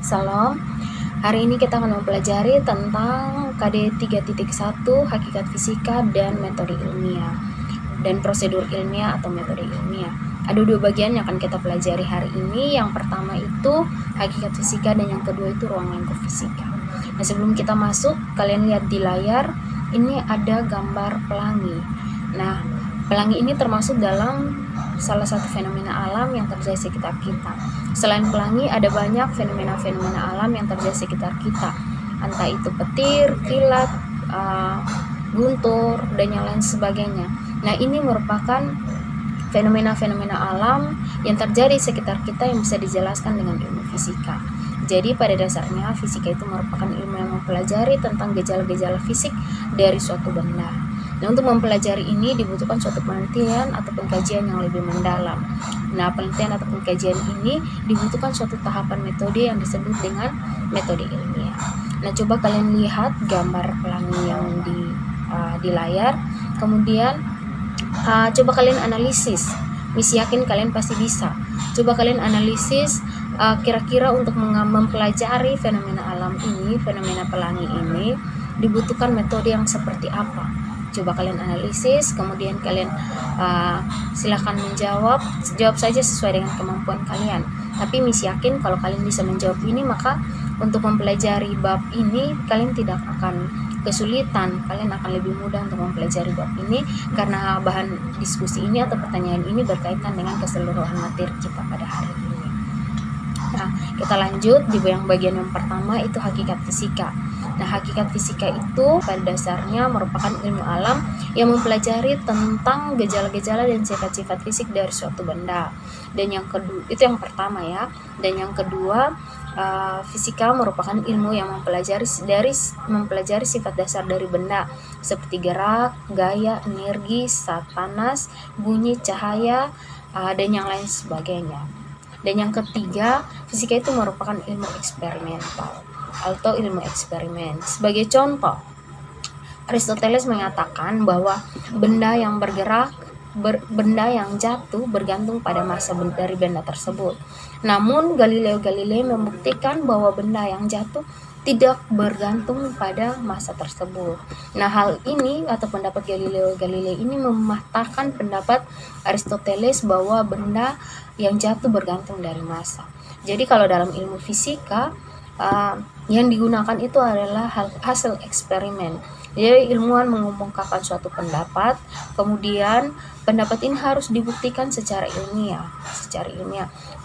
Salam. Hari ini kita akan mempelajari tentang KD 3.1 Hakikat Fisika dan Metode Ilmiah dan Prosedur Ilmiah atau Metode Ilmiah. Ada dua bagian yang akan kita pelajari hari ini. Yang pertama itu Hakikat Fisika dan yang kedua itu Ruang Lingkup Fisika. Nah, sebelum kita masuk, kalian lihat di layar, ini ada gambar pelangi. Nah, pelangi ini termasuk dalam salah satu fenomena alam yang terjadi di sekitar kita. Selain pelangi, ada banyak fenomena-fenomena alam yang terjadi di sekitar kita. Entah itu petir, kilat, guntur, dan yang lain sebagainya. Nah, ini merupakan fenomena-fenomena alam yang terjadi di sekitar kita yang bisa dijelaskan dengan ilmu fisika. Jadi pada dasarnya fisika itu merupakan ilmu yang mempelajari tentang gejala-gejala fisik dari suatu benda. Nah, untuk mempelajari ini dibutuhkan suatu penelitian atau pengkajian yang lebih mendalam. Nah, penelitian atau pengkajian ini dibutuhkan suatu tahapan metode yang disebut dengan metode ilmiah. Nah, coba kalian lihat gambar pelangi yang di layar. Kemudian coba kalian analisis. Misi yakin kalian pasti bisa. Coba kalian analisis kira-kira untuk mempelajari fenomena alam ini, fenomena pelangi ini, dibutuhkan metode yang seperti apa. Coba kalian analisis, kemudian kalian silahkan menjawab. Jawab saja sesuai dengan kemampuan kalian. Tapi misi yakin kalau kalian bisa menjawab ini, maka untuk mempelajari bab ini kalian tidak akan kesulitan. Kalian akan lebih mudah untuk mempelajari bab ini karena bahan diskusi ini atau pertanyaan ini berkaitan dengan keseluruhan materi kita pada hari ini. Nah, kita lanjut di bagian yang pertama, itu hakikat fisika. Nah, hakikat fisika itu pada dasarnya merupakan ilmu alam yang mempelajari tentang gejala-gejala dan sifat-sifat fisik dari suatu benda. Dan yang kedua, itu yang pertama ya. Dan yang kedua, fisika merupakan ilmu yang mempelajari sifat dasar dari benda seperti gerak, gaya, energi, saat panas, bunyi, cahaya, dan yang lain sebagainya. Dan yang ketiga, fisika itu merupakan ilmu eksperimental atau ilmu eksperimen. Sebagai contoh, Aristoteles mengatakan bahwa benda yang bergerak, benda yang jatuh bergantung pada massa dari benda tersebut. Namun Galileo Galilei membuktikan bahwa benda yang jatuh tidak bergantung pada massa tersebut. Nah, hal ini atau pendapat Galileo Galilei ini mematahkan pendapat Aristoteles bahwa benda yang jatuh bergantung dari massa. Jadi kalau dalam ilmu fisika yang digunakan itu adalah hasil eksperimen. Jadi ilmuwan mengemukakan suatu pendapat, kemudian pendapat ini harus dibuktikan secara ilmiah.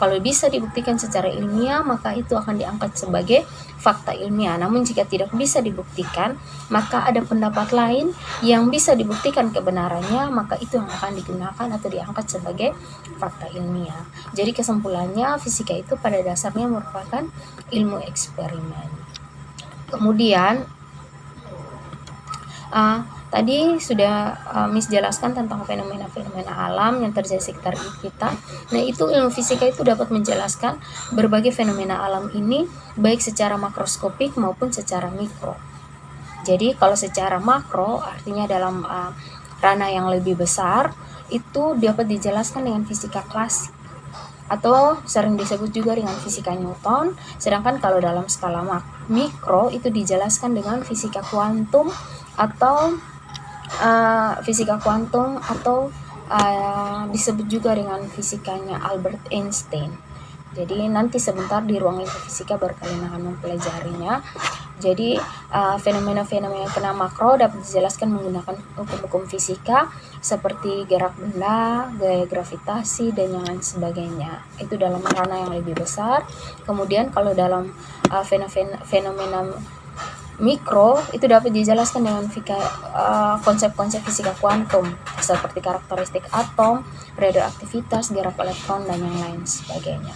Kalau bisa dibuktikan secara ilmiah, maka itu akan diangkat sebagai fakta ilmiah. Namun jika tidak bisa dibuktikan, maka ada pendapat lain yang bisa dibuktikan kebenarannya, maka itu yang akan digunakan atau diangkat sebagai fakta ilmiah. Jadi kesimpulannya, fisika itu pada dasarnya merupakan ilmu eksperimen. Kemudian tadi sudah Miss jelaskan tentang fenomena-fenomena alam yang terjadi sekitar kita. Nah, itu ilmu fisika itu dapat menjelaskan berbagai fenomena alam ini baik secara makroskopik maupun secara mikro. Jadi kalau secara makro artinya dalam ranah yang lebih besar itu dapat dijelaskan dengan fisika klasik atau sering disebut juga dengan fisika Newton. Sedangkan kalau dalam skala mikro itu dijelaskan dengan fisika kuantum atau disebut juga dengan fisikanya Albert Einstein. Jadi nanti sebentar di ruang lingkup fisika baru kalian akan mempelajarinya. Jadi fenomena-fenomena yang makro dapat dijelaskan menggunakan hukum-hukum fisika seperti gerak benda, gaya gravitasi, dan yang lain sebagainya. Itu dalam ranah yang lebih besar. Kemudian kalau dalam fenomena mikro itu dapat dijelaskan dengan konsep-konsep fisika kuantum seperti karakteristik atom, radioaktivitas, gerak elektron, dan yang lain sebagainya.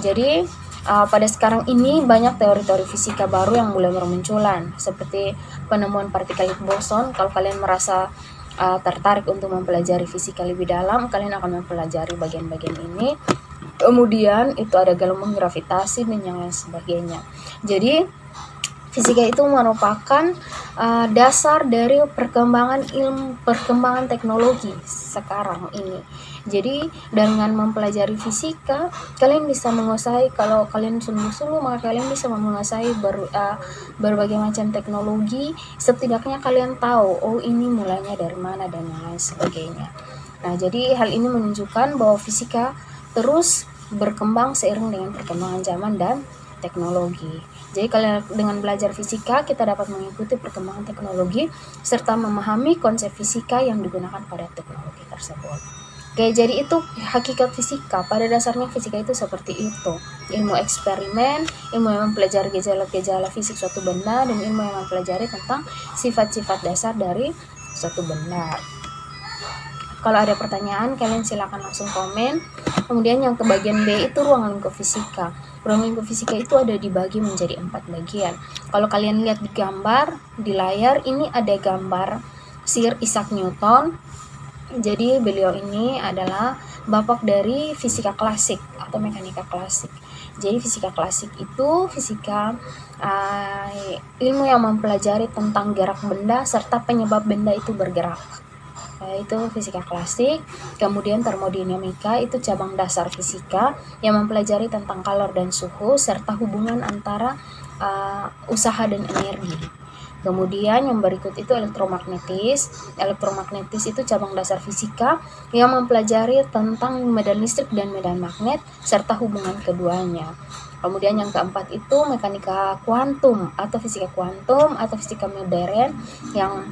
Jadi pada sekarang ini banyak teori-teori fisika baru yang mulai bermunculan seperti penemuan partikel boson. Kalau kalian merasa tertarik untuk mempelajari fisika lebih dalam, kalian akan mempelajari bagian-bagian ini. Kemudian itu ada gelombang gravitasi dan yang lain sebagainya. Jadi Fisika itu merupakan dasar dari perkembangan teknologi sekarang ini. Jadi dengan mempelajari fisika, kalian bisa menguasai, kalau kalian sungguh-sungguh maka kalian bisa menguasai berbagai macam teknologi. Setidaknya kalian tahu, oh ini mulanya dari mana dan lain sebagainya. Nah, jadi hal ini menunjukkan bahwa fisika terus berkembang seiring dengan perkembangan zaman dan teknologi. Jadi kalau dengan belajar fisika, kita dapat mengikuti perkembangan teknologi serta memahami konsep fisika yang digunakan pada teknologi tersebut. Oke, jadi itu hakikat fisika. Pada dasarnya fisika itu seperti itu. Ilmu eksperimen, ilmu yang mempelajari gejala-gejala fisik suatu benda, dan ilmu yang mempelajari tentang sifat-sifat dasar dari suatu benda. Kalau ada pertanyaan, kalian silakan langsung komen. Kemudian yang ke bagian B itu ruang lingkup fisika. Ruang lingkup fisika itu ada dibagi menjadi 4 bagian. Kalau kalian lihat di gambar, di layar, ini ada gambar Sir Isaac Newton. Jadi beliau ini adalah bapak dari fisika klasik atau mekanika klasik. Jadi fisika klasik itu fisika ilmu yang mempelajari tentang gerak benda serta penyebab benda itu bergerak. Itu fisika klasik. Kemudian termodinamika itu cabang dasar fisika yang mempelajari tentang kalor dan suhu serta hubungan antara usaha dan energi. Kemudian yang berikut itu elektromagnetis. Elektromagnetis itu cabang dasar fisika yang mempelajari tentang medan listrik dan medan magnet serta hubungan keduanya. Kemudian yang keempat itu mekanika kuantum atau fisika kuantum atau fisika modern yang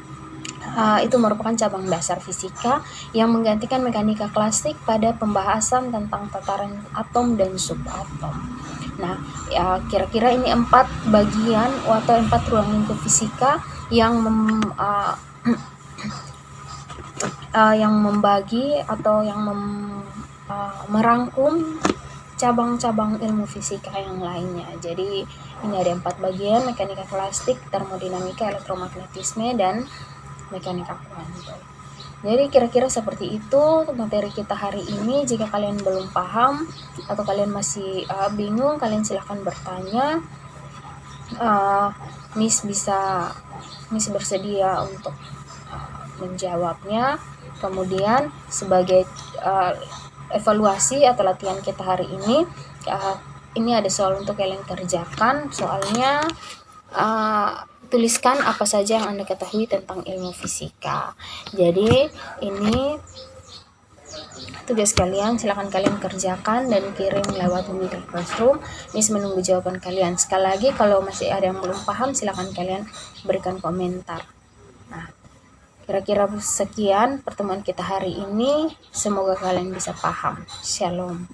itu merupakan cabang dasar fisika yang menggantikan mekanika klasik pada pembahasan tentang tataran atom dan subatom. Nah, ya kira-kira ini 4 bagian atau 4 ruang lingkup fisika yang yang membagi atau yang merangkum cabang-cabang ilmu fisika yang lainnya. Jadi ini ada 4 bagian: mekanika klasik, termodinamika, elektromagnetisme, dan mekanika kuantum. Jadi kira-kira seperti itu materi kita hari ini. Jika kalian belum paham atau kalian masih bingung, kalian silahkan bertanya. Miss bersedia untuk menjawabnya. Kemudian sebagai evaluasi atau latihan kita hari ini ada soal untuk kalian kerjakan. Soalnya tuliskan apa saja yang Anda ketahui tentang ilmu fisika. Jadi ini tugas kalian, silakan kalian kerjakan dan kirim lewat Google Classroom. Miss menunggu jawaban kalian. Sekali lagi, kalau masih ada yang belum paham, silakan kalian berikan komentar. Nah, kira-kira sekian pertemuan kita hari ini. Semoga kalian bisa paham. Shalom.